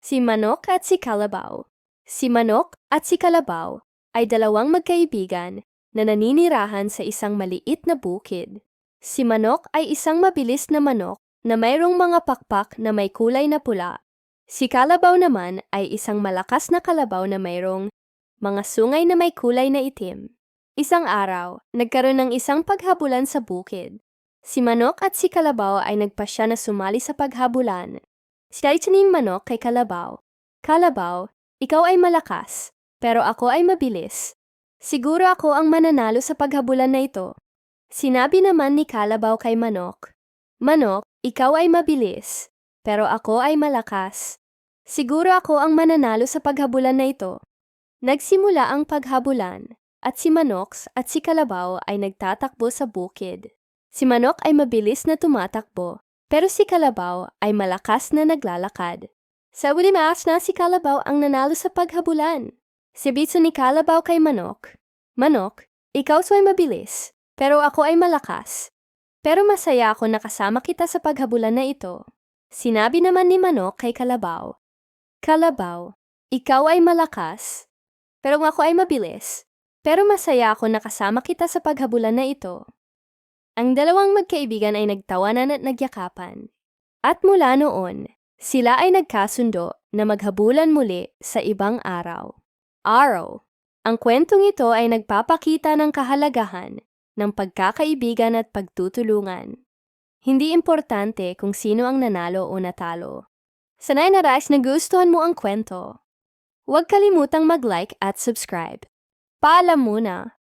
Si Manok at si Kalabaw. Si Manok at si Kalabaw ay dalawang magkaibigan na naninirahan sa isang maliit na bukid. Si Manok ay isang mabilis na manok na mayroong mga pakpak na may kulay na pula. Si Kalabaw naman ay isang malakas na kalabaw na mayroong mga sungay na may kulay na itim. Isang araw, nagkaroon ng isang paghabulan sa bukid. Si Manok at si Kalabaw ay nagpasya na sumali sa paghabulan. Siya'y tining Manok kay Kalabaw. Kalabaw, ikaw ay malakas, pero ako ay mabilis. Siguro ako ang mananalo sa paghabulan na ito. Sinabi naman ni Kalabaw kay Manok, Manok, ikaw ay mabilis, pero ako ay malakas. Siguro ako ang mananalo sa paghabulan na ito. Nagsimula ang paghabulan, at si Manok at si Kalabaw ay nagtatakbo sa bukid. Si Manok ay mabilis na tumatakbo, pero si Kalabaw ay malakas na naglalakad. Sa uling match na si Kalabaw ang nanalo sa paghabulan. Sabi ni Kalabaw kay Manok, Manok, ikaw ay mabilis, pero ako ay malakas. Pero masaya ako na kasama kita sa paghabulan na ito. Sinabi naman ni Manok kay Kalabaw, Kalabaw, ikaw ay malakas, pero ako ay mabilis. Pero masaya ako na kasama kita sa paghabulan na ito. Ang dalawang magkaibigan ay nagtawanan at nagyakapan. At mula noon, sila ay nagkasundo na maghabulan muli sa ibang araw. Ang kwentong ito ay nagpapakita ng kahalagahan ng pagkakaibigan at pagtutulungan. Hindi importante kung sino ang nanalo o natalo. Sanay na rais na gustuhan mo ang kwento. Huwag kalimutang mag-like at subscribe. Paalam muna!